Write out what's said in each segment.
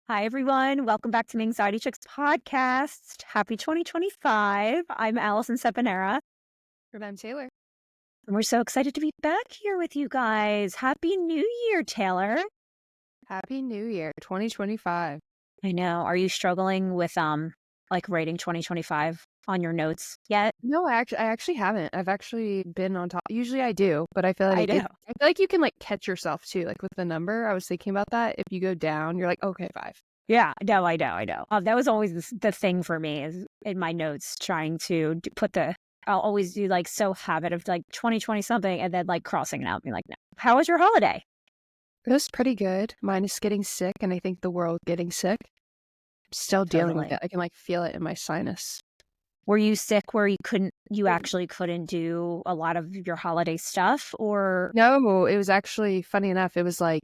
Hi, everyone. Welcome back to the Anxiety Chicks podcast. Happy 2025. I'm Alison Sepanera, And I'm Taylor. and we're so excited to be back here with you guys. Happy New Year, Taylor. Happy New Year, 2025. I know. Are you struggling with like writing 2025 on your notes yet? No, I actually haven't. I've actually been on top. Usually I do, but I feel I like know. I feel like you can like catch yourself too. Like with the number, I was thinking about that. If you go down, you're like, okay, 5. Yeah, no, I know, I know. That was always the thing for me is in my notes trying to I'll always do like habit of like 2020 something and then like crossing it out and being like, no. How was your holiday? It was pretty good. Minus getting sick, and I think the world getting sick. I'm still dealing with Totally. it. I can like feel it in my sinus. Were you sick where you actually couldn't do a lot of your holiday stuff or? No, it was actually funny enough. It was like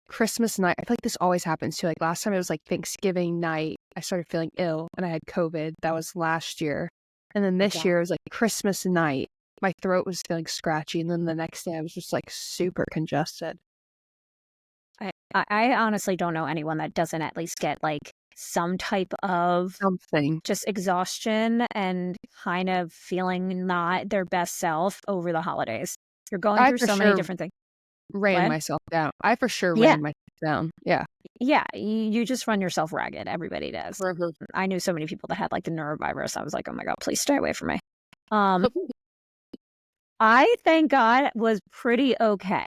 Christmas night. I feel like this always happens too. Like last time it was like Thanksgiving night. I started feeling ill and I had COVID. That was last year. And then this Yeah. year it was like Christmas night. My throat was feeling scratchy. And then the next day I was just like super congested. I honestly don't know anyone that doesn't at least get like some type of Something. just exhaustion and kind of feeling not their best self over the holidays. You're going I through for so many sure different things. ran What? myself down. I for sure Yeah. ran myself down. Yeah. Yeah. You just run yourself ragged. Everybody does. Mhm. I knew so many people that had like the neurovirus. I was like, oh my God, please stay away from me. Um, I, thank God, was pretty okay.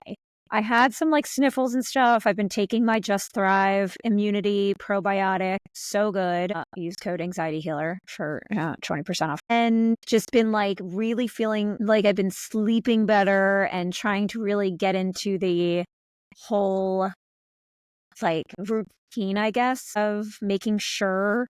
I had some like sniffles and stuff. I've been taking my Just Thrive immunity probiotic. So good. Use code anxiety healer for 20% off. And just been like really feeling like I've been sleeping better and trying to really get into the whole like routine, I guess, of making sure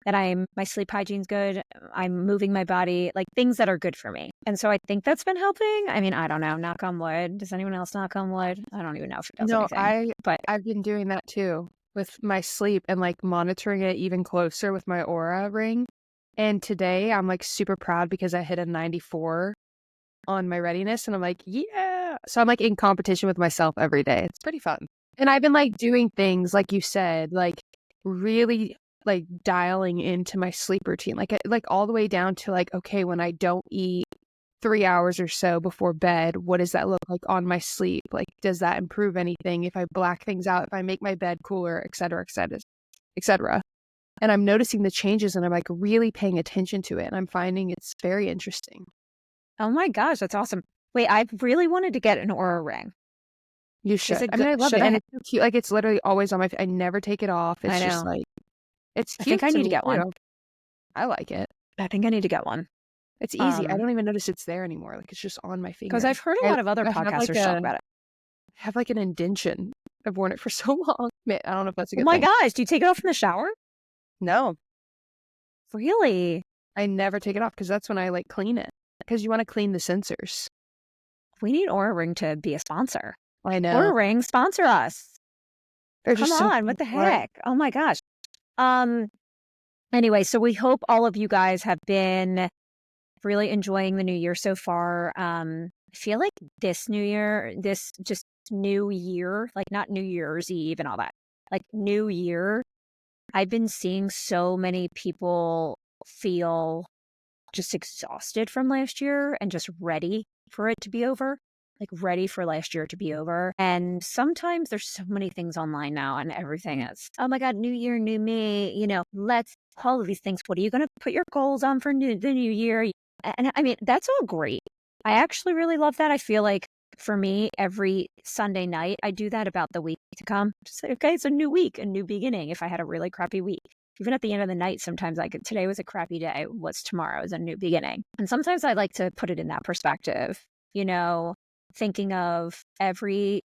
that my sleep hygiene's good. I'm moving my body, like things that are good for me. And so I think that's been helping. I mean, I don't know, knock on wood. Does anyone else knock on wood? I don't even know if it does No, anything, but I've been doing that too with my sleep and like monitoring it even closer with my Aura ring. And today I'm like super proud because I hit a 94 on my readiness and I'm like, yeah. So I'm like in competition with myself every day. It's pretty fun. And I've been like doing things like you said, like really like dialing into my sleep routine, like all the way down to like, okay, when I don't eat 3 hours or so before bed, what does that look like on my sleep? Like, does that improve anything if I black things out, if I make my bed cooler, et cetera, et cetera, et cetera. And I'm noticing the changes and I'm like really paying attention to it. And I'm finding it's very interesting. oh my gosh, that's awesome. Wait, I really wanted to get an Aura ring. You Is should. it I good? mean, I love Should it. And I? it's so cute. Like, it's literally always on I never take it off. I It's just know. like, it's I think cute I to need to me get one. too. I like it. I think I need to get one. It's easy. I don't even notice it's there anymore. Like, it's just on my Because finger. I've heard a lot of other I have like podcasters talk about it. have like an indention. I've worn it for so long. Man, I don't know if that's a Oh good my thing. gosh, do you take it off in the shower? No, Really? I never take it off because that's when I like clean it. Because you want to clean the sensors. We need Aura Ring to be a sponsor. I know. Aura Ring, sponsor us. They're Come just so on, what the smart. heck? Oh my gosh. Um, anyway, so we hope all of you guys have been really enjoying the new year so far. I feel like this new year, this just new year, like not New Year's Eve and all that, like new year, I've been seeing so many people feel just exhausted from last year and just ready for it to be over, like ready for last year to be over. And sometimes there's so many things online now and everything is, oh my God, new year, new me, let's all of these things. What are you going to put your goals on for the new year? And I mean, that's all great. I actually really love that. I feel like for me, every Sunday night, I do that about the week to come. Just say, okay, it's a new week, a new beginning. If I had a really crappy week, even at the end of the night, sometimes today was a crappy day. What's tomorrow is a new beginning. And sometimes I like to put it in that perspective, thinking of every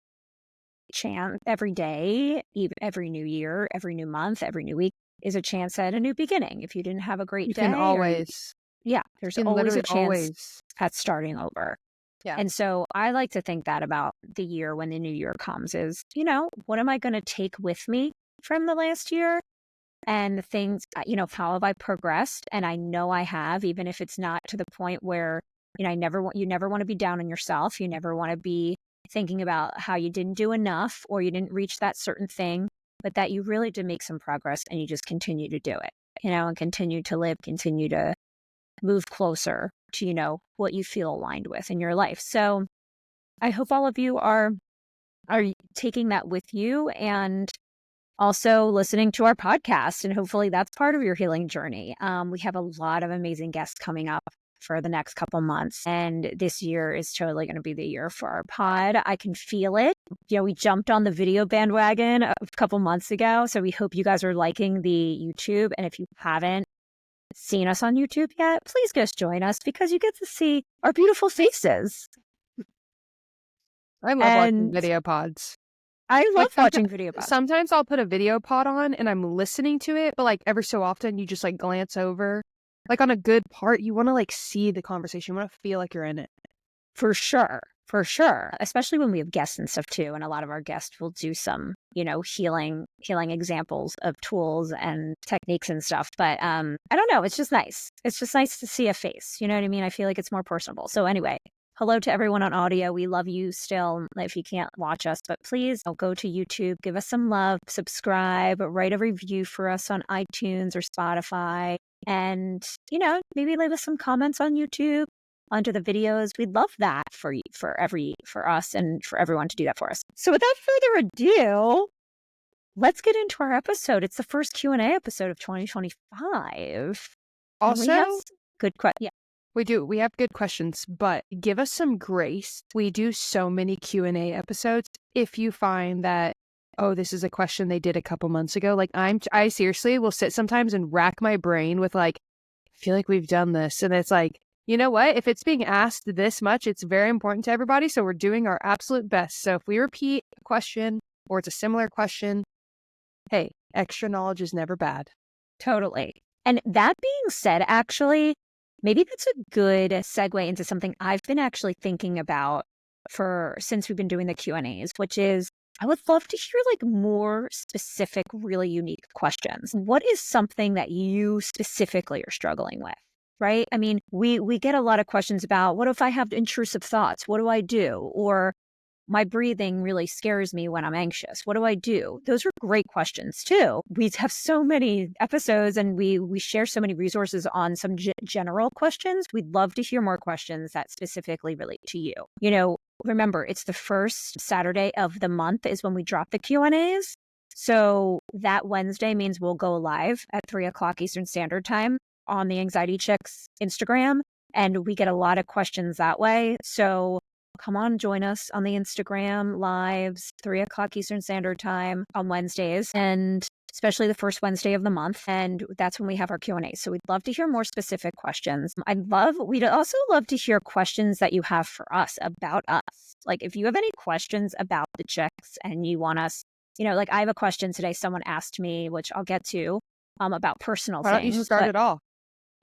chance, every day, even every new year, every new month, every new week is a chance at a new beginning. If you didn't have a great You day, can always. there's You can always a literally chance always. at starting over. Yeah. And so I like to think that about the year when the new year comes is, what am I going to take with me from the last year? And things, how have I progressed? And I know I have, even if it's not to the point where, you never want to be down on yourself. You never want to be thinking about how you didn't do enough or you didn't reach that certain thing. but that you really did make some progress and you just continue to do it, and continue to live, continue to move closer to, what you feel aligned with in your life. So I hope all of you are taking that with you and also listening to our podcast. And hopefully that's part of your healing journey. We have a lot of amazing guests coming up for the next couple months. And this year is totally going to be the year for our pod. I can feel it. We jumped on the video bandwagon a couple months ago. So we hope you guys are liking the YouTube. And if you haven't seen us on YouTube yet, please just join us because you get to see our beautiful faces. I love watching And video pods. I love Like watching video pods. sometimes I'll put a video pod on and I'm listening to it, but like every so often you just like glance over. Like on a good part, you want to like see the conversation. You want to feel like you're in it. For sure. For sure. Especially when we have guests and stuff too. And a lot of our guests will do some, healing examples of tools and techniques and stuff. But I don't know. It's just nice. It's just nice to see a face. You know what I mean? I feel like it's more personable. So anyway, hello to everyone on audio. We love you still if you can't watch us, but please go to YouTube, give us some love, subscribe, write a review for us on iTunes or Spotify. And, maybe leave us some comments on YouTube under the videos. We'd love that for us and for everyone to do that for us. So without further ado, let's get into our episode. It's the first Q&A episode of 2025. Also, good question. Yeah. We do. We have good questions, but give us some grace. We do so many Q&A episodes. If you find that, oh, this is a question they did a couple months ago, like I seriously will sit sometimes and rack my brain with like, I feel like we've done this. And it's like, you know what? If it's being asked this much, it's very important to everybody. So we're doing our absolute best. So if we repeat a question or it's a similar question, hey, extra knowledge is never bad. Totally. And that being said, actually, maybe that's a good segue into something I've been actually thinking about since we've been doing the Q&As, which is I would love to hear like more specific, really unique questions. What is something that you specifically are struggling with? Right? I mean, we get a lot of questions about what if I have intrusive thoughts? What do I do? Or my breathing really scares me when I'm anxious. What do I do? Those are great questions too. We have so many episodes and we share so many resources on some general questions. We'd love to hear more questions that specifically relate to you. Remember, it's the first Saturday of the month is when we drop the Q&As. So that Wednesday means we'll go live at 3:00 Eastern Standard Time on the Anxiety Chicks Instagram. And we get a lot of questions that way. So come on, join us on the Instagram lives, 3:00 Eastern Standard Time on Wednesdays, and especially the first Wednesday of the month. And that's when we have our Q&A. So we'd love to hear more specific questions. We'd also love to hear questions that you have for us about us. Like if you have any questions about the chicks and you want us, like I have a question today, someone asked me, which I'll get to, about personal Why don't you things. start it off?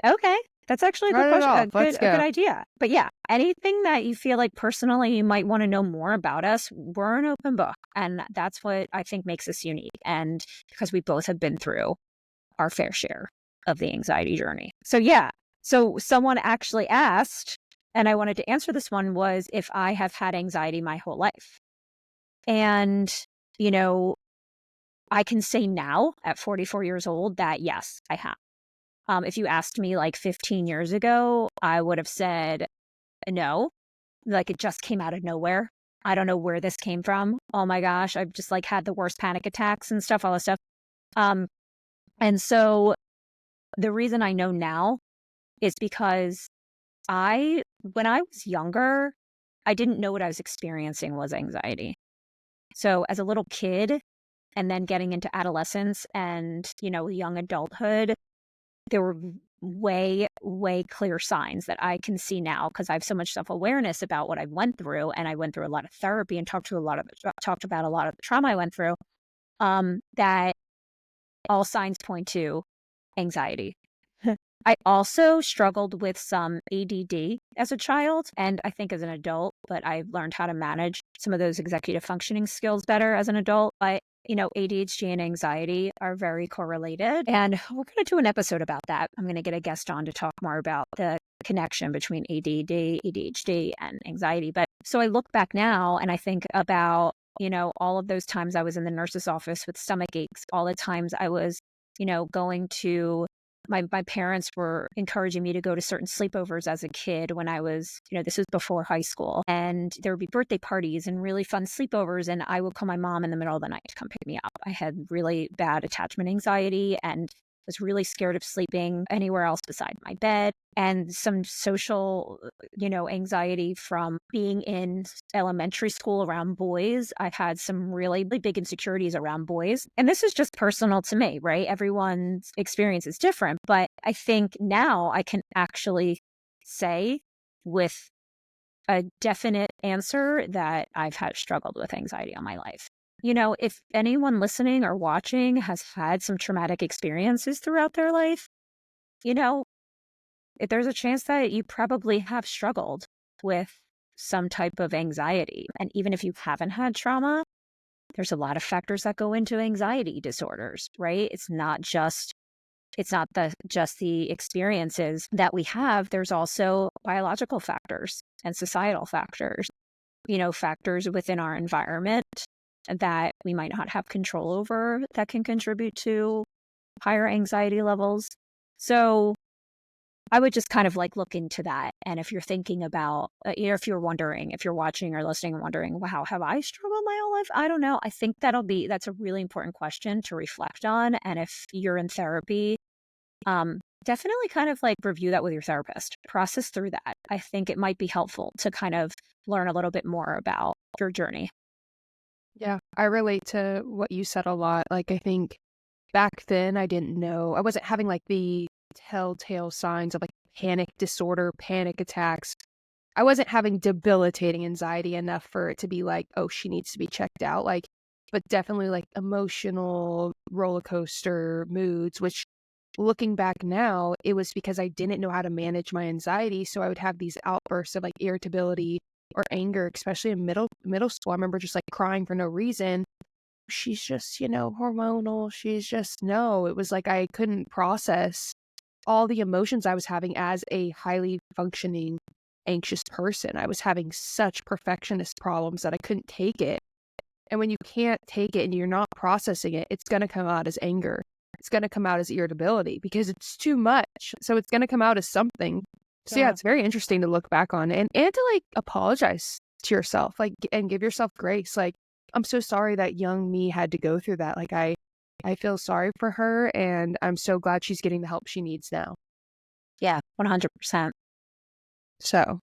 Okay. That's actually a good question. A good Go. idea. But yeah, anything that you feel like personally you might want to know more about us, we're an open book. And that's what I think makes us unique. And because we both have been through our fair share of the anxiety journey. So yeah. So someone actually asked, and I wanted to answer this one, was if I have had anxiety my whole life. And, I can say now at 44 years old that yes, I have. If you asked me like 15 years ago, I would have said no, like it just came out of nowhere. I don't know where this came from. Oh my gosh, I've just like had the worst panic attacks and stuff, all this stuff. And so the reason I know now is because when I was younger, I didn't know what I was experiencing was anxiety. So as a little kid and then getting into adolescence and, young adulthood, there were way, way clear signs that I can see now because I have so much self-awareness about what I went through. And I went through a lot of therapy and talked about a lot of the trauma I went through, that all signs point to anxiety. I also struggled with some ADD as a child and I think as an adult, but I've learned how to manage some of those executive functioning skills better as an adult. But ADHD and anxiety are very correlated. And we're going to do an episode about that. I'm going to get a guest on to talk more about the connection between ADD, ADHD, and anxiety. But so I look back now and I think about all of those times I was in the nurse's office with stomach aches, all the times I was, going to my parents were encouraging me to go to certain sleepovers as a kid when I was, this was before high school. And there would be birthday parties and really fun sleepovers. And I would call my mom in the middle of the night to come pick me up. I had really bad attachment anxiety and was really scared of sleeping anywhere else beside my bed, and some social, anxiety from being in elementary school around boys. I had some really big insecurities around boys. And this is just personal to me, right? Everyone's experience is different. But I think now I can actually say with a definite answer that I've had struggled with anxiety all my life. If anyone listening or watching has had some traumatic experiences throughout their life, you know, if there's a chance that you probably have struggled with some type of anxiety. And even if you haven't had trauma, there's a lot of factors that go into anxiety disorders, right? It's not just the experiences that we have. There's also biological factors and societal factors, factors within our environment that we might not have control over that can contribute to higher anxiety levels. So I would just kind of look into that. And if you're thinking about, if you're wondering, if you're watching or listening and wondering, wow, have I struggled my whole life? I don't know. I think that's a really important question to reflect on. And if you're in therapy, definitely kind of review that with your therapist, process through that. I think it might be helpful to kind of learn a little bit more about your journey. Yeah, I relate to what you said a lot. Like, I think back then I didn't know, I wasn't having the telltale signs of panic disorder, panic attacks. I wasn't having debilitating anxiety enough for it to be oh, she needs to be checked out. But definitely emotional roller coaster moods, which looking back now, it was because I didn't know how to manage my anxiety. So I would have these outbursts of irritability or anger, especially in middle school. I remember just crying for no reason. She's just, hormonal. She's just, no. It was I couldn't process all the emotions I was having as a highly functioning anxious person. I was having such perfectionist problems that I couldn't take it. And when you can't take it and you're not processing it, it's going to come out as anger. It's going to come out as irritability because it's too much. So it's going to come out as something. So yeah, it's very interesting to look back on and to apologize to yourself, and give yourself grace. I'm so sorry that young me had to go through that. I feel sorry for her and I'm so glad she's getting the help she needs now. Yeah, 100%. So,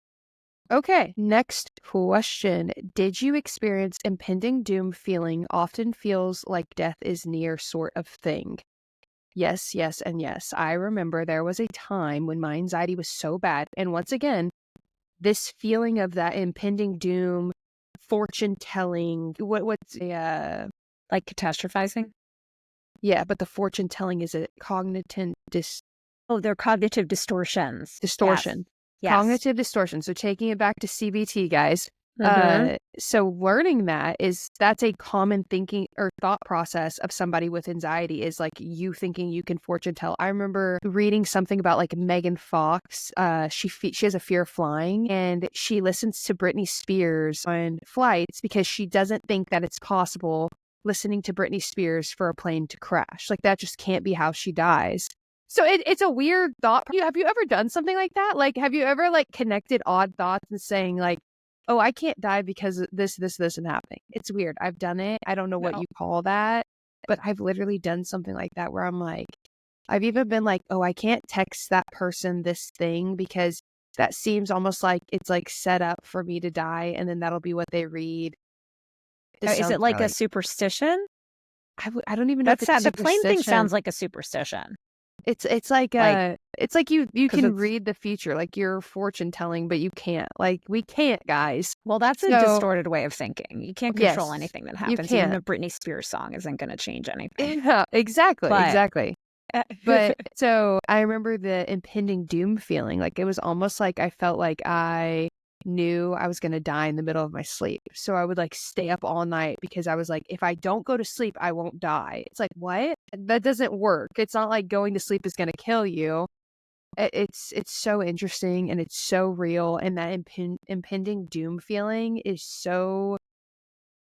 okay, next question. Did you experience impending doom feeling often feels like death is near sort of thing? Yes, yes, and yes. I remember there was a time when my anxiety was so bad. And once again, this feeling of that impending doom, fortune telling, what's a Catastrophizing? yeah, but the fortune telling is a cognitive Oh, they're cognitive distortions. distortion. Yes. Cognitive distortion. So taking it back to CBT, guys. Mhm. So learning that's a common thinking or thought process of somebody with anxiety is you thinking you can fortune tell. I remember reading something about Megan Fox. She has a fear of flying and she listens to Britney Spears on flights because she doesn't think that it's possible listening to Britney Spears for a plane to crash. That just can't be how she dies. So it's a weird thought. Have you ever done something like that? Have you ever connected odd thoughts and saying oh, I can't die because of this isn't happening? It's weird. I've done it. I don't know what you call that, but I've literally done something like that where I'm I've even been oh, I can't text that person this thing because that seems almost like it's set up for me to die and then that'll be what they read. Is it a superstition? I don't even know if That's it's sad. The plane thing superstition. sounds like a superstition. It's it's you can read the future, you're fortune telling, but you can't. We can't, guys. Well, that's a distorted way of thinking. You can't control anything that happens. You can't. Even a Britney Spears song isn't going to change anything. Yeah, exactly. Exactly. But But so I remember the impending doom feeling. It was almost I felt I knew I was going to die in the middle of my sleep. So I would stay up all night because I was if I don't go to sleep, I won't die. It's what? That doesn't work. It's not going to sleep is going to kill you. It's so interesting and it's so real. And that impending doom feeling is so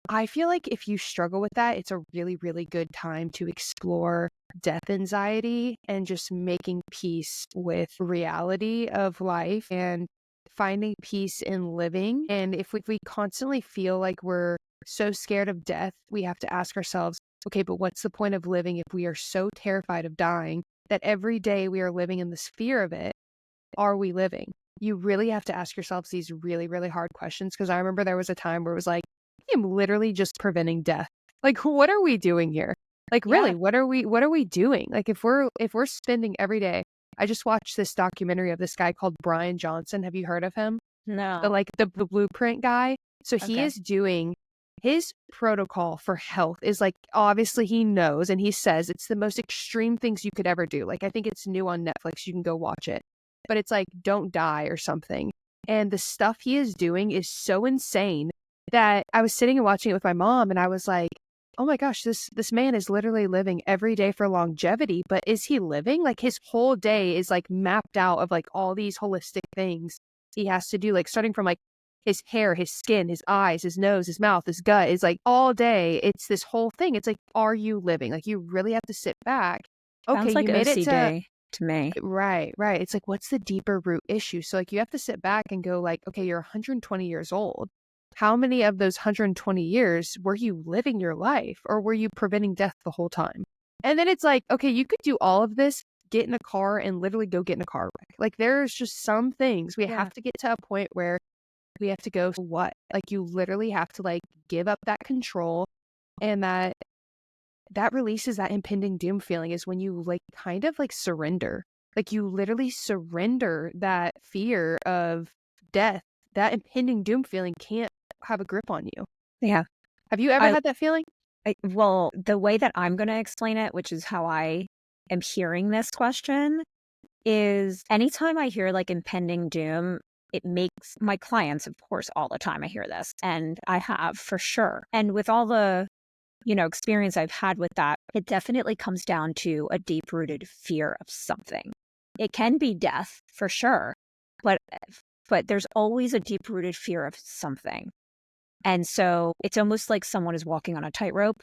I feel like if you struggle with that, it's a really, really good time to explore death anxiety and just making peace with reality of life and finding peace in living. And if we constantly feel like we're so scared of death, we have to ask ourselves, okay, but what's the point of living if we are so terrified of dying that every day we are living in this fear of it? Are we living? You really have to ask yourselves these really, really hard questions. Cause I remember there was a time where it was like, I am literally just preventing death. Like, what are we doing here? Like, Yeah. really, what are we doing? Like, if we're spending every day, I just watched this documentary of this guy called Brian Johnson. Have you heard of him? The No. like the blueprint guy. So he Okay. is doing his protocol for health is like obviously he knows and he says it's the most extreme things you could ever do. Like I think it's new on Netflix. You can go watch it. But it's like don't die or something. And the stuff he is doing is so insane that I was sitting and watching it with my mom and I was like, "Oh my gosh, this man is literally living every day for longevity, but is he living? Like his whole day is like mapped out of like all these holistic things he has to do, like starting from like his hair, his skin, his eyes, his nose, his mouth, his gut is like all day. It's this whole thing. It's like, are you living? Like you really have to sit back. Okay, Sounds like you made it to OCD to me. right, right. It's like, what's the deeper root issue? So like you have to sit back and go like, okay, you're 120 years old. How many of those 120 years were you living your life or were you preventing death the whole time? And then it's like, okay, you could do all of this, get in a car and literally go get in a car wreck. Like there's just some things we Yeah. have to get to a point where we have to go, "So what?" Like you literally have to like give up that control and that releases that impending doom feeling is when you like kind of like surrender. Like you literally surrender that fear of death. That impending doom feeling can't have a grip on you. Yeah. Have you ever I had that feeling? well, the way that I'm gonna explain it, which is how I am hearing this question, is anytime I hear, like, impending doom, it makes my clients, of course, all the time I hear this, and I have for sure. And with all the, experience I've had with that, it definitely comes down to a deep-rooted fear of something. It can be death, for sure, but there's always a deep-rooted fear of something. And so it's almost like someone is walking on a tightrope,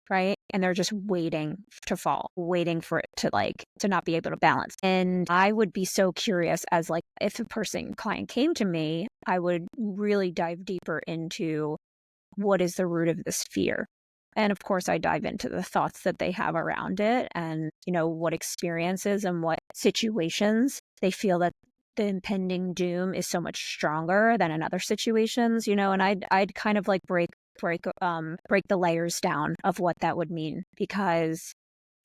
right? And they're just waiting to fall, waiting for it to to not be able to balance. And I would be so curious as like if a client came to me, I would really dive deeper into what is the root of this fear. And of course, I dive into the thoughts that they have around it and, what experiences and what situations they feel that the impending doom is so much stronger than in other situations, and I'd kind of like break the layers down of what that would mean because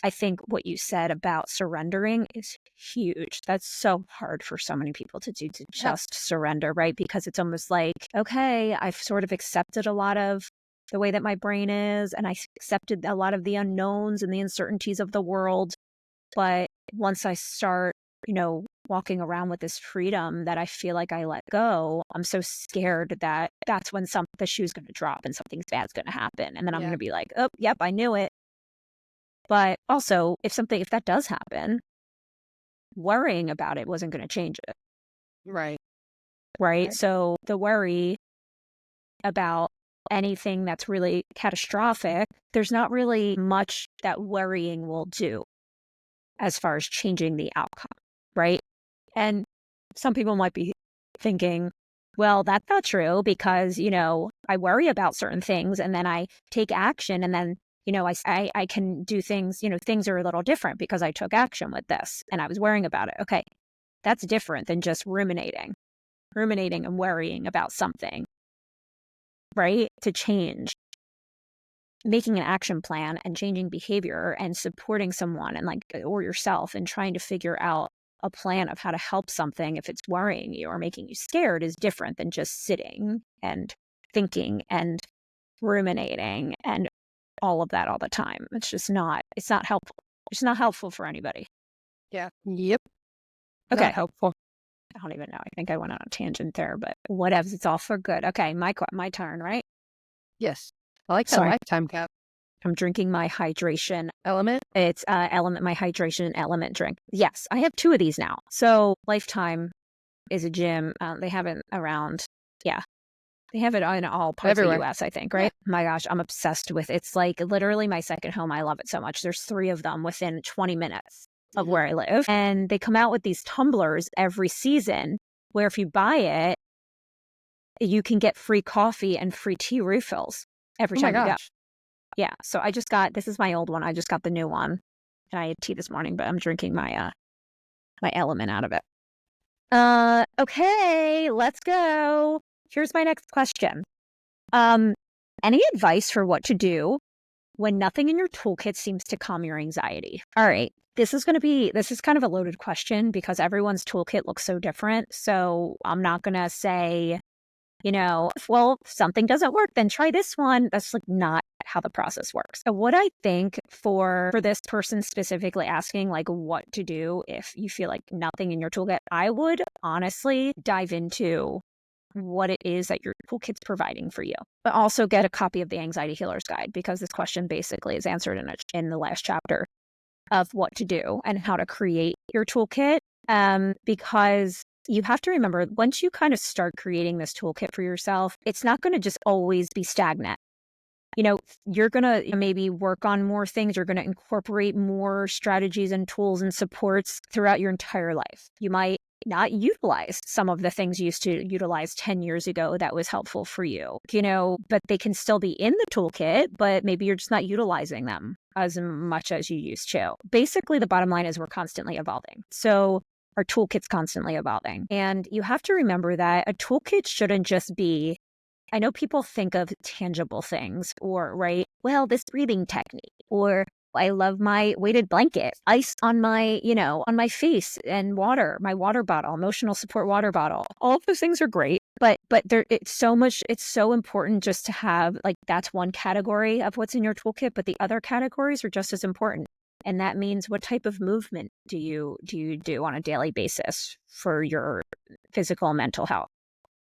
I think what you said about surrendering is huge. That's so hard for so many people to do, to Yeah. just surrender, right? Because it's almost like, okay, I've sort of accepted a lot of the way that my brain is, and I accepted a lot of the unknowns and the uncertainties of the world. But once I start, walking around with this freedom that I feel like I let go, I'm so scared that that's when the shoe's going to drop and something bad's going to happen. And then I'm going Yeah. to be like, oh, yep, I knew it. But also, if that does happen, worrying about it wasn't going to change it, Right. right? Right. So the worry about anything that's really catastrophic, there's not really much that worrying will do as far as changing the outcome, right? And some people might be thinking, well, that's not true because, I worry about certain things and then I take action and then, I can do things, things are a little different because I took action with this and I was worrying about it. Okay. That's different than just ruminating and worrying about something, right? To change, making an action plan and changing behavior and supporting someone and or yourself and trying to figure out a plan of how to help something if it's worrying you or making you scared is different than just sitting and thinking and ruminating and all of that all the time. It's not helpful. It's not helpful for anybody. Yeah. Yep. Not Okay. helpful. I don't even know. I think I went on a tangent there, but whatevs. It's all for good. Okay. My turn, right? Yes. I like that Sorry. lifetime cap I'm drinking my hydration. element. It's my hydration element drink. Yes, I have two of these now. So Lifetime is a gym. They have it around. Yeah. They have it in all parts of the Everywhere. US, I think, Yeah. right? My gosh, I'm obsessed with it. It's like literally my second home. I love it so much. There's 3 of them within 20 minutes of Mhm. where I live. And they come out with these tumblers every season where if you buy it, you can get free coffee and free tea refills every Oh my time you go. gosh. Yeah. So I just got this is my old one. I just got the new one. And I had tea this morning, but I'm drinking my element out of it. Okay, let's go. Here's my next question. Um, any advice for what to do when nothing in your toolkit seems to calm your anxiety? All right. This is kind of a loaded question because everyone's toolkit looks so different. So I'm not going to say, well, if something doesn't work, then try this one. That's like not how the process works. So what I think for this person specifically asking like what to do if you feel like nothing in your toolkit, I would honestly dive into what it is that your toolkit's providing for you, but also get a copy of the Anxiety Healer's Guide because this question basically is answered in the last chapter of what to do and how to create your toolkit. Because you have to remember, once you kind of start creating this toolkit for yourself, it's not going to just always be stagnant. You're going to maybe work on more things. You're going to incorporate more strategies and tools and supports throughout your entire life. You might not utilize some of the things you used to utilize 10 years ago that was helpful for you, but they can still be in the toolkit, but maybe you're just not utilizing them as much as you used to. Basically, the bottom line is we're constantly evolving. So our toolkit's constantly evolving. And you have to remember that a toolkit shouldn't just be, I know people think of tangible things or, right, well, this breathing technique, or I love my weighted blanket, ice on on my face and water, my water bottle, emotional support water bottle. All of those things are great, but it's so important just to have like, that's one category of what's in your toolkit, but the other categories are just as important. And that means what type of movement do you do on a daily basis for your physical and mental health?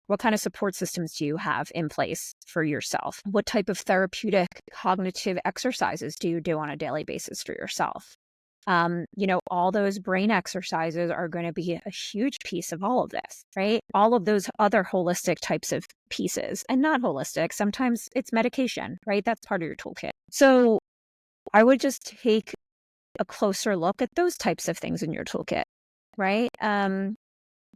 What kind of support systems do you have in place for yourself? What type of therapeutic cognitive exercises do you do on a daily basis for yourself? All those brain exercises are going to be a huge piece of all of this, right? All of those other holistic types of pieces, and not holistic. Sometimes it's medication, right? That's part of your toolkit. So I would just take a closer look at those types of things in your toolkit, right?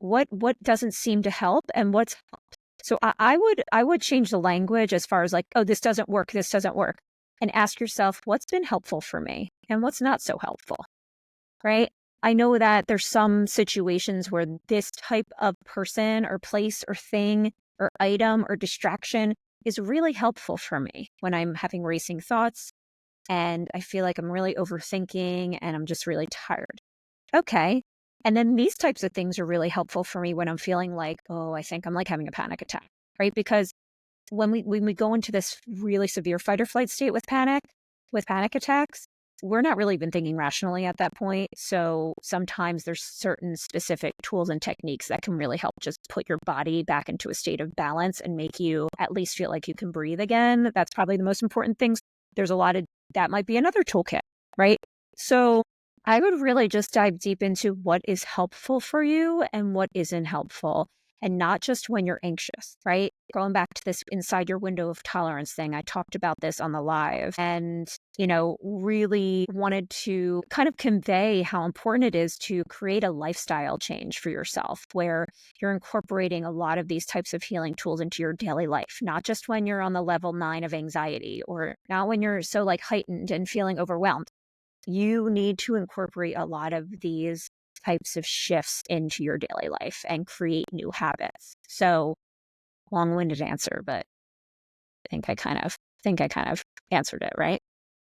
What doesn't seem to help and what's helped. So I would change the language as far as like, oh, this doesn't work, and ask yourself what's been helpful for me and what's not so helpful, right? I know that there's some situations where this type of person or place or thing or item or distraction is really helpful for me when I'm having racing thoughts and I feel like I'm really overthinking and I'm just really tired. Okay. And then these types of things are really helpful for me when I'm feeling like, oh, I think I'm like having a panic attack, right? Because when we go into this really severe fight or flight state with panic attacks, we're not really even thinking rationally at that point. So sometimes there's certain specific tools and techniques that can really help just put your body back into a state of balance and make you at least feel like you can breathe again. That's probably the most important things. There's a lot of that might be another toolkit, right? So I would really just dive deep into what is helpful for you and what isn't helpful, and not just when you're anxious, right? Going back to this inside your window of tolerance thing, I talked about this on the live and, really wanted to kind of convey how important it is to create a lifestyle change for yourself where you're incorporating a lot of these types of healing tools into your daily life, not just when you're on the level 9 of anxiety or not when you're so like heightened and feeling overwhelmed. You need to incorporate a lot of these types of shifts into your daily life and create new habits. So, long-winded answer, but I think I kind of answered it, right?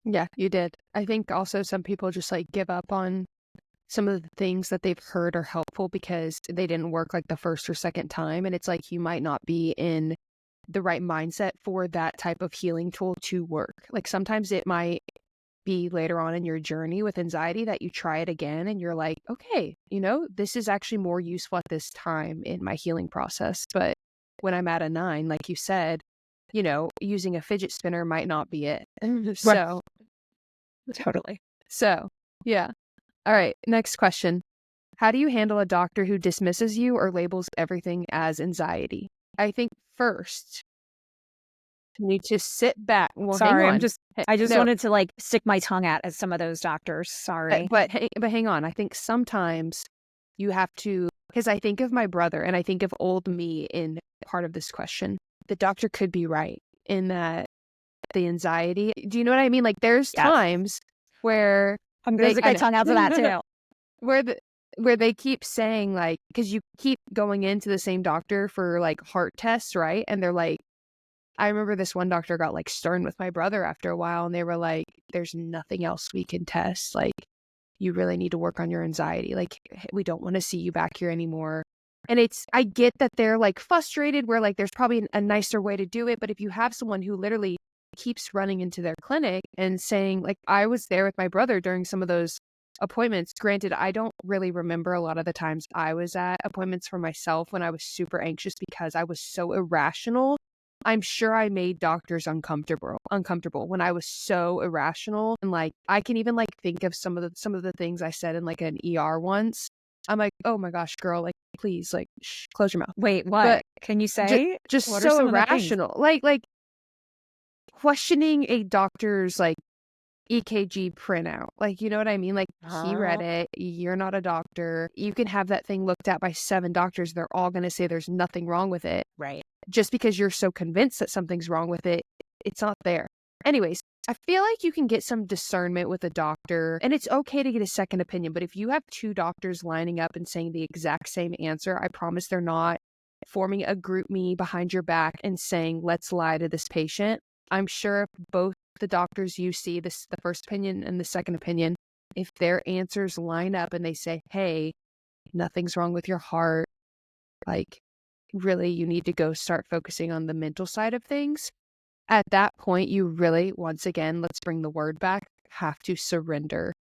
Yeah, you did. I think also some people just like give up on some of the things that they've heard are helpful because they didn't work like the first or second time. And it's like you might not be in the right mindset for that type of healing tool to work. Like sometimes it might be later on in your journey with anxiety that you try it again and you're like, okay, this is actually more useful at this time in my healing process. But when I'm at a 9, like you said, using a fidget spinner might not be it. Right. So, Totally. so yeah. All right. Next question. How do you handle a doctor who dismisses you or labels everything as anxiety? I think first you need to sit back. Well, hang Sorry, on. I just No, wanted to, like, stick my tongue out at some of those doctors, sorry. but hang on. I think sometimes you have to, because I think of my brother and I think of old me in part of this question. The doctor could be right in that the anxiety. Do you know what I mean? Like there's Yes. times where I'm gonna they, stick I my know, tongue out to that too. where the, where they keep saying like, because you keep going into the same doctor for like heart tests, right? And they're like, I remember this one doctor got like stern with my brother after a while, and they were like, there's nothing else we can test. Like, you really need to work on your anxiety. Like, we don't want to see you back here anymore. And I get that they're like frustrated where like there's probably a nicer way to do it. But if you have someone who literally keeps running into their clinic and saying, like, I was there with my brother during some of those appointments. Granted, I don't really remember a lot of the times I was at appointments for myself when I was super anxious because I was so irrational. I'm sure I made doctors uncomfortable when I was so irrational. And like I can even like think of some of the things I said in like an ER once. I'm like, oh my gosh, girl, like please, like close your mouth. Wait, what? But Can you just say? just What are so some of the things? irrational. Like questioning a doctor's like EKG printout. Like, you know what I mean? Like he read Oh, it. You're not a doctor. You can have that thing looked at by 7 doctors. They're all going to say there's nothing wrong with it. right. Just because you're so convinced that something's wrong with it, it's not there. Anyways, I feel like you can get some discernment with a doctor, and it's okay to get a second opinion. But if you have 2 doctors lining up and saying the exact same answer, I promise they're not forming a group me behind your back and saying, let's lie to this patient. I'm sure if both the doctors you see, the first opinion and the second opinion, if their answers line up and they say, hey, nothing's wrong with your heart, like really you need to go start focusing on the mental side of things. At that point, you really, once again, let's bring the word back, have to surrender.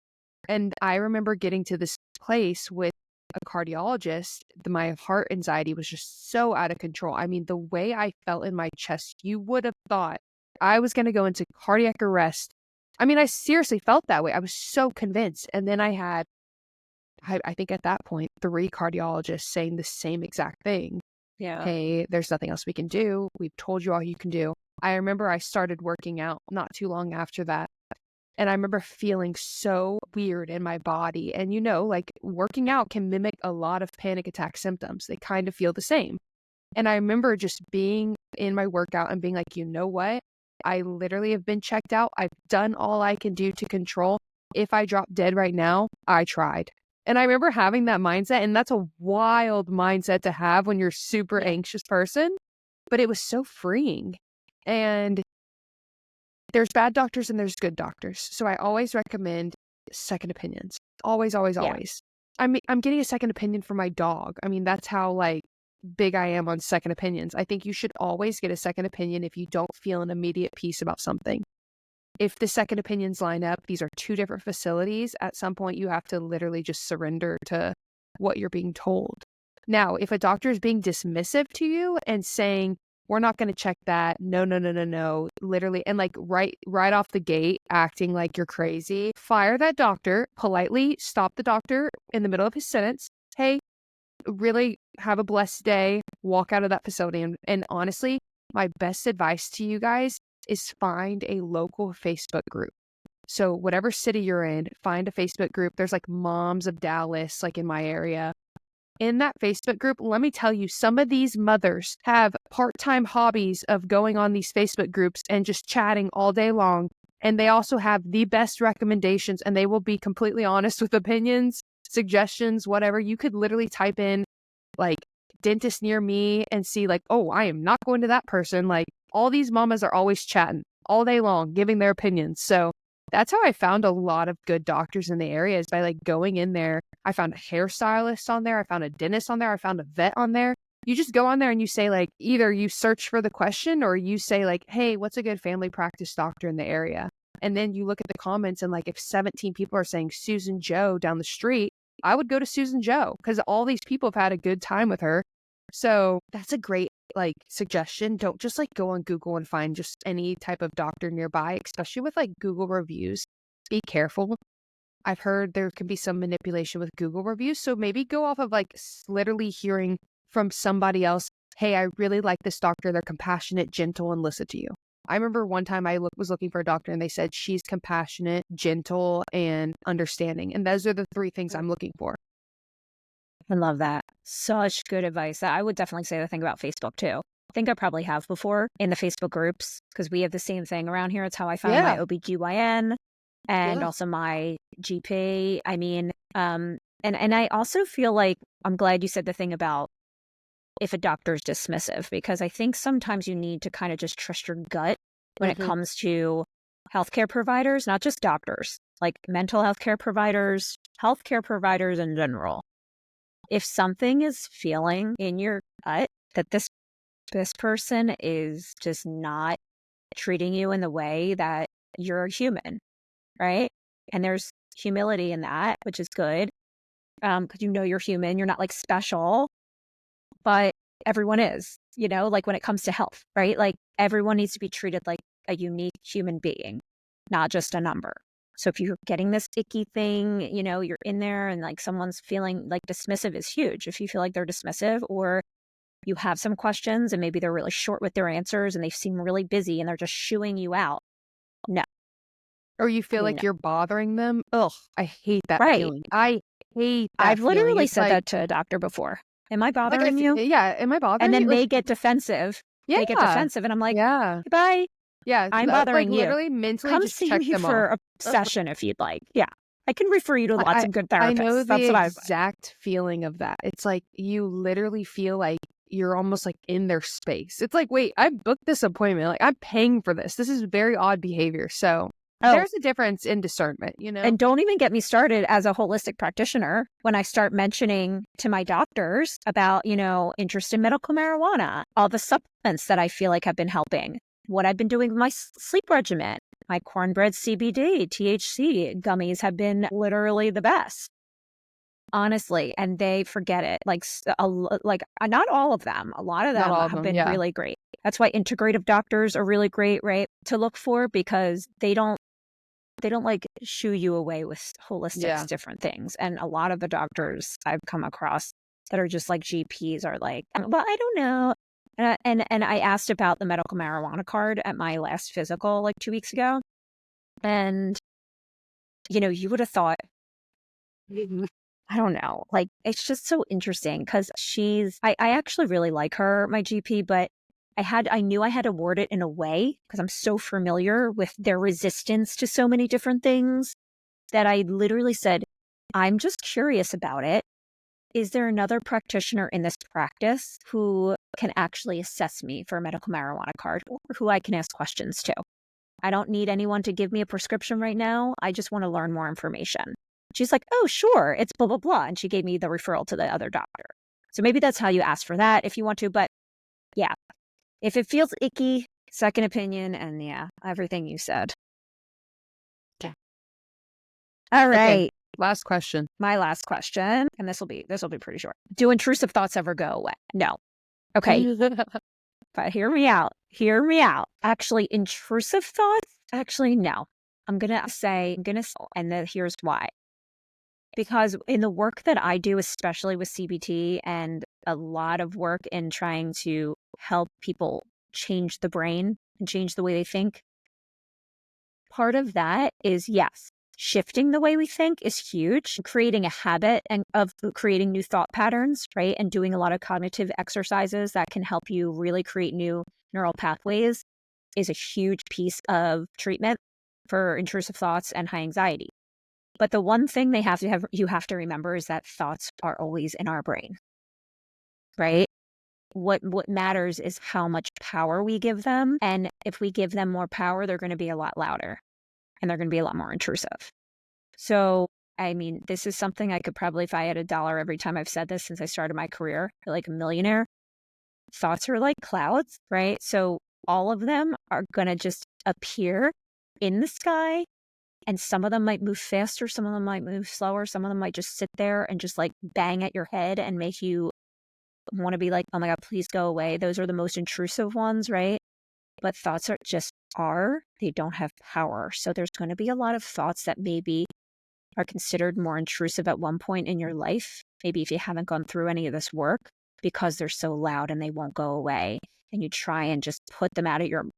And I remember getting to this place with a cardiologist, my heart anxiety was just so out of control. I mean, the way I felt in my chest, you would have thought I was going to go into cardiac arrest. I mean, I seriously felt that way. I was so convinced. And then I had, I think at that point, 3 cardiologists saying the same exact thing. Yeah. Hey, there's nothing else we can do. We've told you all you can do. I remember I started working out not too long after that. And I remember feeling so weird in my body. And you know, like working out can mimic a lot of panic attack symptoms. They kind of feel the same. And I remember just being in my workout and being like, you know what? I literally have been checked out. I've done all I can do to control. If I drop dead right now, I tried. And I remember having that mindset. And that's a wild mindset to have when you're a super Yeah. anxious person. But it was so freeing. And there's bad doctors and there's good doctors. So I always recommend second opinions. Always, always, Yeah. always. I'm getting a second opinion for my dog. I mean, that's how like big I am on second opinions. I think you should always get a second opinion if you don't feel an immediate peace about something. If the second opinions line up, these are 2 different facilities. At some point, you have to literally just surrender to what you're being told. Now, if a doctor is being dismissive to you and saying, we're not going to check that. No, no, no, no, no. Literally. And like right off the gate, acting like you're crazy. Fire that doctor, politely stop the doctor in the middle of his sentence. Hey, really have a blessed day. Walk out of that facility. And honestly, my best advice to you guys is find a local Facebook group. So whatever city you're in, find a Facebook group. There's like Moms of Dallas, like in my area. In that Facebook group, let me tell you, some of these mothers have part-time hobbies of going on these Facebook groups and just chatting all day long. And they also have the best recommendations, and they will be completely honest with opinions, suggestions, whatever. You could literally type in like dentist near me and see like, oh, I am not going to that person. Like all these mamas are always chatting all day long, giving their opinions. So that's how I found a lot of good doctors in the area, is by like going in there. I found a hairstylist on there. I found a dentist on there. I found a vet on there. You just go on there and you say like, either you search for the question or you say like, hey, what's a good family practice doctor in the area? And then you look at the comments and like if 17 people are saying Susan Joe down the street, I would go to Susan Joe because all these people have had a good time with her. So that's a great like suggestion. Don't just like go on Google and find just any type of doctor nearby, especially with like Google reviews. Be careful. I've heard there can be some manipulation with Google reviews. So maybe go off of like literally hearing from somebody else hey, I really like this doctor. They're compassionate, gentle, and listen to you. I remember one time I was looking for a doctor and they said she's compassionate, gentle, and understanding. And those are the three things I'm looking for. I love that. Such good advice. I would definitely say the thing about Facebook too. I think I probably have before in the Facebook groups because we have the same thing around here. It's how I found my Yeah. OBGYN and Yeah. also my GP. I mean, and I also feel like I'm glad you said the thing about if a doctor is dismissive, because I think sometimes you need to kind of just trust your gut when it Hmm. comes to healthcare providers, not just doctors, like mental health care providers, healthcare providers in general. If something is feeling in your gut that this person is just not treating you in the way that you're a human, right? And there's humility in that, which is good, because you know you're human, you're not like special, but everyone is, like when it comes to health, right? Like everyone needs to be treated like a unique human being, not just a number. So if you're getting this icky thing, you're in there and like someone's feeling like dismissive is huge. If you feel like they're dismissive or you have some questions and maybe they're really short with their answers and they seem really busy and they're just shooing you out. No, Or you feel no. like you're bothering them. Ugh, I hate that Right. feeling. I hate that I've feeling. literally It's said that to a doctor before. Am I I bothering you? yeah, am I And bothering you? then they get defensive. They get Yeah. defensive and I'm like, Yeah. goodbye. Yeah. I'm bothering you. Literally mentally Come just see check me them off. for a session if you'd like. Yeah. I can refer you to I lots I of good I know therapists. the That's what I exact feeling of that. It's like you literally feel like you're almost like in their space. It's like, wait, I booked this appointment. Like I'm paying for this. This is very odd behavior. So Oh, there's a difference in discernment, you know? and don't even get me started as a holistic practitioner when I start mentioning to my doctors about, interest in medical marijuana, all the supplements that I feel like have been helping, what I've been doing with my sleep regimen, my cornbread CBD, THC gummies have been literally the best. Honestly, and they forget it. Not all of them. A lot of Not them all of have them. been Yeah. really great. That's why integrative doctors are really great, right? To look for because they don't like shoo you away with holistics, Yeah. different things. And a lot of the doctors I've come across that are just like GPs are like, well, I don't know. And I asked about the medical marijuana card at my last physical like 2 weeks ago. And, you would have thought, I don't know, like it's just so interesting because I actually really like her, my GP, but I knew I had to word it in a way because I'm so familiar with their resistance to so many different things that I literally said, I'm just curious about it. Is there another practitioner in this practice who can actually assess me for a medical marijuana card or who I can ask questions to? I don't need anyone to give me a prescription right now. I just want to learn more information. She's like, oh, sure, it's blah, blah, blah. And she gave me the referral to the other doctor. So maybe that's how you ask for that if you want to. But yeah, if it feels icky, second opinion, and yeah, everything you said. Okay. All Okay. right. Last question. My last question, and this will be pretty short. Do intrusive thoughts ever go away? No. Okay, but hear me out. Hear me out. Actually, intrusive thoughts? Actually, no. And then here's why. Because in the work that I do, especially with CBT and a lot of work in trying to help people change the brain and change the way they think, part of that is yes, shifting the way we think is huge. Creating a habit and of creating new thought patterns, right? And doing a lot of cognitive exercises that can help you really create new neural pathways is a huge piece of treatment for intrusive thoughts and high anxiety. But the one thing you have to remember is that thoughts are always in our brain, right? What matters is how much power we give them. And if we give them more power, they're going to be a lot louder and they're going to be a lot more intrusive. So, I mean, this is something I could probably, if I had $1 every time I've said this since I started my career, feel like a millionaire. Thoughts are like clouds, right? So all of them are going to just appear in the sky. And some of them might move faster, some of them might move slower, some of them might just sit there and just like bang at your head and make you want to be like, oh my God, please go away. Those are the most intrusive ones, right? But thoughts they don't have power. So there's going to be a lot of thoughts that maybe are considered more intrusive at one point in your life. Maybe if you haven't gone through any of this work, because they're so loud and they won't go away. And you try and just put them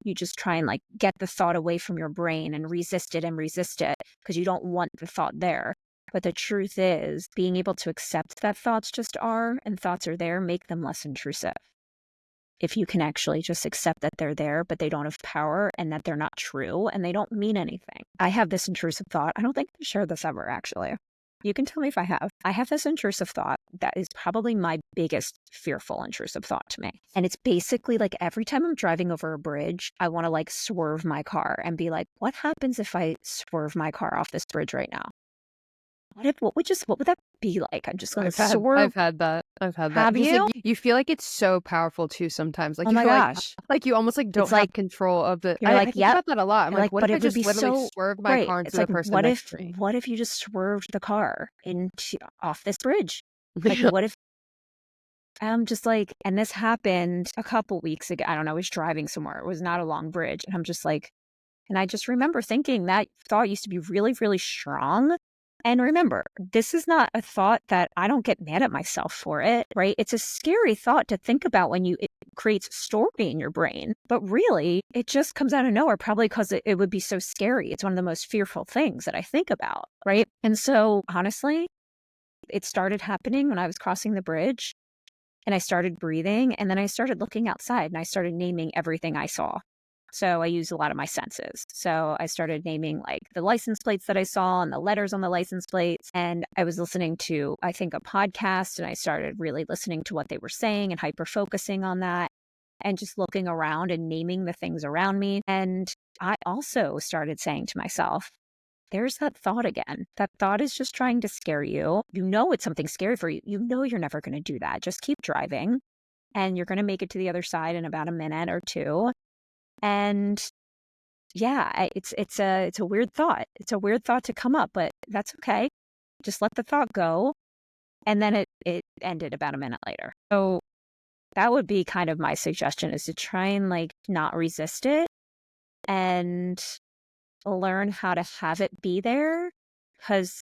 you just try and like get the thought away from your brain and resist it because you don't want the thought there. But the truth is, being able to accept that thoughts just are and thoughts are there, make them less intrusive. If you can actually just accept that they're there, but they don't have power and that they're not true and they don't mean anything. I have this intrusive thought. I don't think I've shared this ever, actually. You can tell me if I have. I have this intrusive thought that is probably my biggest fearful intrusive thought to me. And it's basically like every time I'm driving over a bridge, I want to like swerve my car and be like, what happens if I swerve my car off this bridge right now? What would that be like? I'm just going to swerve. I've had that. I've had that. Have Just, you? like, you feel like it's so powerful too sometimes. Like Oh you my feel gosh. like you almost like don't It's have like, control of the. you're I like, think yep. about that a lot. I'm You're like, what but if I it would just be literally so swerved my right. car It's into like, the person next to me? what if you just swerved the car into off this bridge? Like, what if I'm just like, and this happened a couple weeks ago. I don't know. I was driving somewhere. It was not a long bridge. And I'm just like, and I just remember thinking that thought used to be really, really strong. And remember, this is not a thought that I don't get mad at myself for it, right? It's a scary thought to think about when it creates a story in your brain. But really, it just comes out of nowhere, probably because it would be so scary. It's one of the most fearful things that I think about, right? And so honestly, it started happening when I was crossing the bridge. And I started breathing, and then I started looking outside and I started naming everything I saw. So I used a lot of my senses. So I started naming like the license plates that I saw and the letters on the license plates. And I was listening to, I think, a podcast, and I started really listening to what they were saying and hyper focusing on that and just looking around and naming the things around me. And I also started saying to myself, there's that thought again. That thought is just trying to scare you. You know it's something scary for you. You know you're never going to do that. Just keep driving and you're going to make it to the other side in about a minute or two. And yeah, it's a weird thought. It's a weird thought to come up, but that's okay. Just let the thought go. And then it ended about a minute later. So that would be kind of my suggestion, is to try and like not resist it and learn how to have it be there, because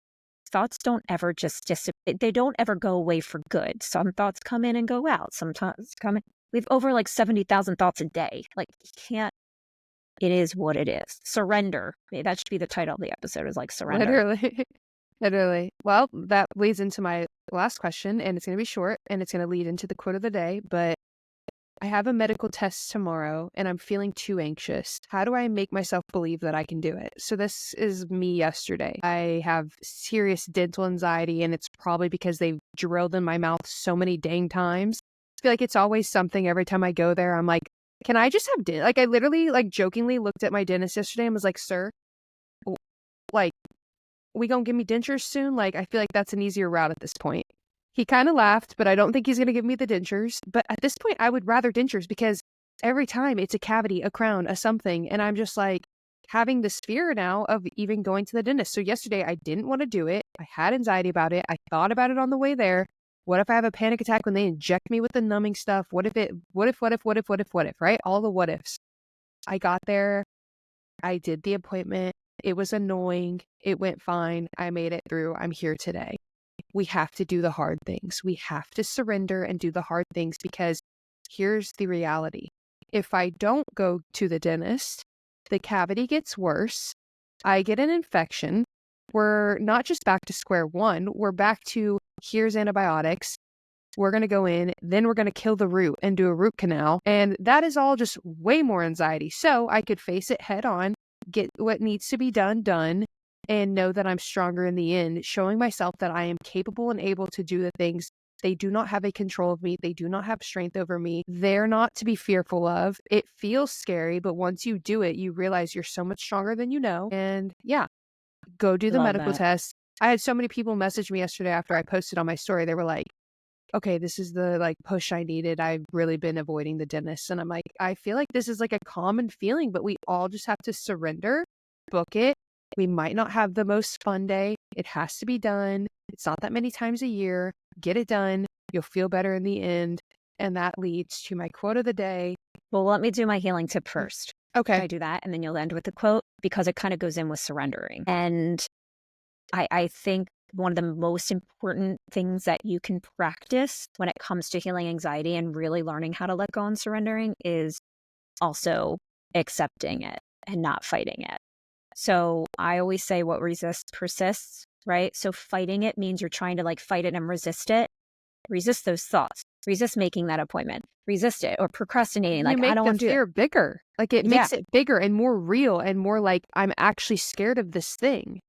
thoughts don't ever just dissipate. They don't ever go away for good. Some thoughts come in and go out. Sometimes come in. We have over like 70,000 thoughts a day. Like, you can't, it is what it is. Surrender. That should be the title of the episode, is like surrender. Literally. Literally. Well, that leads into my last question, and it's going to be short, and it's going to lead into the quote of the day. But I have a medical test tomorrow, and I'm feeling too anxious. How do I make myself believe that I can do it? So this is me yesterday. I have serious dental anxiety, and it's probably because they've drilled in my mouth so many dang times. I feel like it's always something every time I go there. I'm like, can I just have like, I literally like jokingly looked at my dentist yesterday and was like, sir, like, we gonna give me dentures soon? Like, I feel like that's an easier route at this point. He kind of laughed, but I don't think he's going to give me the dentures. But at this point, I would rather dentures, because every time it's a cavity, a crown, a something. And I'm just like having this fear now of even going to the dentist. So yesterday I didn't want to do it. I had anxiety about it. I thought about it on the way there. What if I have a panic attack when they inject me with the numbing stuff? What if, right? All the what ifs. I got there. I did the appointment. It was annoying. It went fine. I made it through. I'm here today. We have to do the hard things. We have to surrender and do the hard things, because here's the reality. If I don't go to the dentist, the cavity gets worse. I get an infection. We're not just back to square one. We're back to, here's antibiotics. We're going to go in, then we're going to kill the root and do a root canal. And that is all just way more anxiety. So I could face it head on, get what needs to be done, and know that I'm stronger in the end, showing myself that I am capable and able to do the things. They do not have a control of me. They do not have strength over me. They're not to be fearful of. It feels scary, but once you do it, you realize you're so much stronger than you know. And yeah, go do the Love medical that. test. I had so many people message me yesterday after I posted on my story. They were like, okay, this is the like push I needed. I've really been avoiding the dentist. And I'm like, I feel like this is like a common feeling, but we all just have to surrender, book it. We might not have the most fun day. It has to be done. It's not that many times a year. Get it done. You'll feel better in the end. And that leads to my quote of the day. Well, let me do my healing tip first. Okay. Can I do that? And then you'll end with the quote, because it kind of goes in with surrendering. And I think one of the most important things that you can practice when it comes to healing anxiety and really learning how to let go and surrendering is also accepting it and not fighting it. So I always say what resists persists, right? So fighting it means you're trying to like fight it and resist it. Resist those thoughts. Resist making that appointment. Resist it or procrastinating. You Like, I make don't the want to do it. fear bigger. Like, it Yeah, makes it bigger and more real and more like, I'm actually scared of this thing.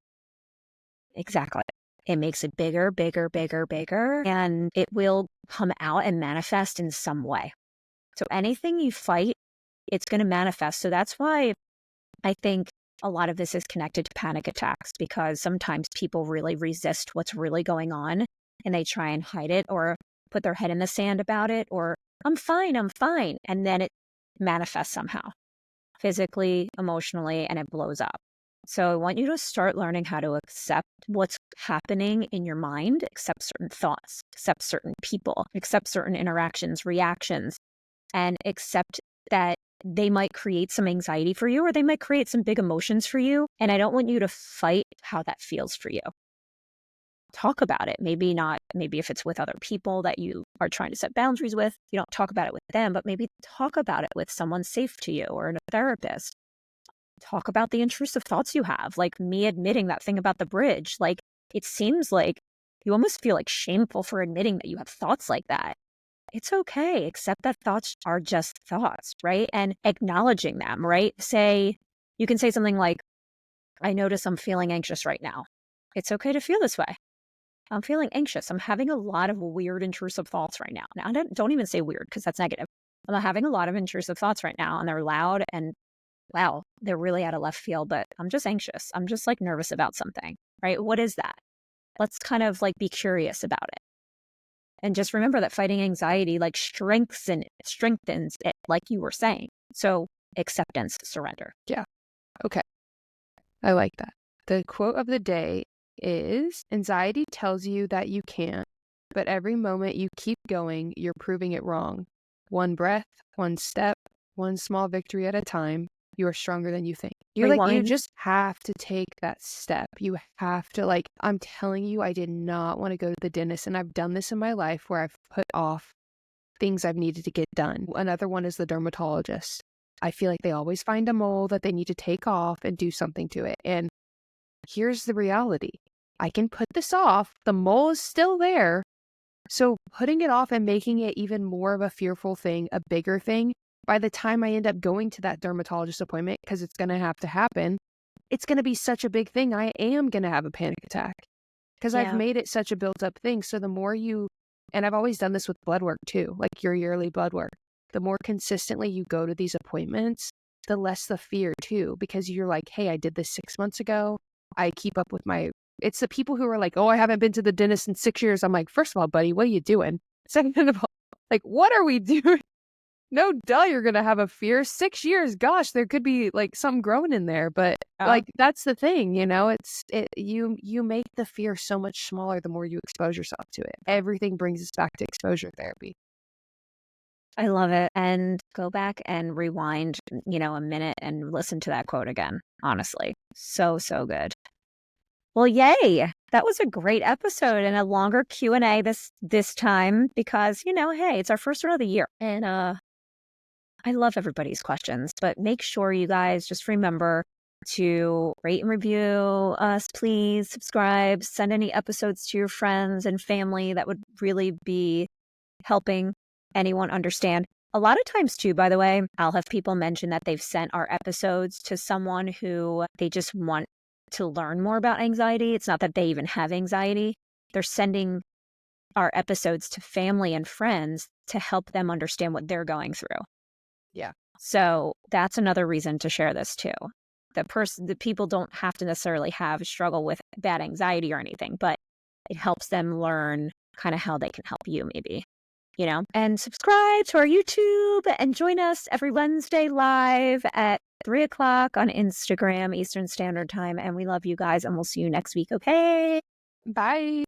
exactly. It makes it bigger, bigger, bigger, bigger, and it will come out and manifest in some way. So anything you fight, it's going to manifest. So that's why I think a lot of this is connected to panic attacks, because sometimes people really resist what's really going on and they try and hide it or put their head in the sand about it, or I'm fine, I'm fine. And then it manifests somehow, physically, emotionally, and it blows up. So I want you to start learning how to accept what's happening in your mind, accept certain thoughts, accept certain people, accept certain interactions, reactions, and accept that they might create some anxiety for you or they might create some big emotions for you. And I don't want you to fight how that feels for you. Talk about it. Maybe not, maybe if it's with other people that you are trying to set boundaries with, you don't talk about it with them, but maybe talk about it with someone safe to you or a therapist. Talk about the intrusive thoughts you have, like me admitting that thing about the bridge. Like, it seems like you almost feel like shameful for admitting that you have thoughts like that. It's okay. Accept that thoughts are just thoughts, right? And acknowledging them, right? You can say something like, I notice I'm feeling anxious right now. It's okay to feel this way. I'm feeling anxious. I'm having a lot of weird, intrusive thoughts right now. Now, don't even say weird because that's negative. I'm having a lot of intrusive thoughts right now, and they're loud and wow, they're really out of left field, but I'm just anxious. I'm just like nervous about something, right? What is that? Let's kind of like be curious about it. And just remember that fighting anxiety like strengthens it, like you were saying. So acceptance, surrender. Yeah. Okay. I like that. The quote of the day is, anxiety tells you that you can't, but every moment you keep going, you're proving it wrong. One breath, one step, one small victory at a time, you are stronger than you think. You Rewind. just have to take that step. You have to, like, I'm telling you, I did not want to go to the dentist, and I've done this in my life where I've put off things I've needed to get done. Another one is the dermatologist. I feel like they always find a mole that they need to take off and do something to it. And here's the reality. I can put this off. The mole is still there. So putting it off and making it even more of a fearful thing, a bigger thing, by the time I end up going to that dermatologist appointment, because it's going to have to happen, it's going to be such a big thing. I am going to have a panic attack because I've Yeah. made it such a built up thing. So the more you, and I've always done this with blood work too, like your yearly blood work, the more consistently you go to these appointments, the less the fear too, because you're like, hey, I did this 6 months ago. I keep up with it's the people who are like, oh, I haven't been to the dentist in 6 years. I'm like, first of all, buddy, what are you doing? Second of all, like, what are we doing? No, duh, you're going to have a fear. 6 years, gosh, there could be like something growing in there. But like, that's the thing, you make the fear so much smaller the more you expose yourself to it. Everything brings us back to exposure therapy. I love it. And go back and rewind, a minute and listen to that quote again. Honestly, so, so good. Well, yay. That was a great episode and a longer Q&A this time because, hey, it's our first one of the year. And I love everybody's questions, but make sure you guys just remember to rate and review us, please. Subscribe, send any episodes to your friends and family. That would really be helping anyone understand. A lot of times too, by the way, I'll have people mention that they've sent our episodes to someone who they just want to learn more about anxiety. It's not that they even have anxiety. They're sending our episodes to family and friends to help them understand what they're going through. Yeah. So that's another reason to share this too. The people don't have to necessarily have a struggle with bad anxiety or anything, but it helps them learn kind of how they can help you maybe, and subscribe to our YouTube and join us every Wednesday live at 3:00 on Instagram, Eastern Standard Time. And we love you guys and we'll see you next week. Okay. Bye.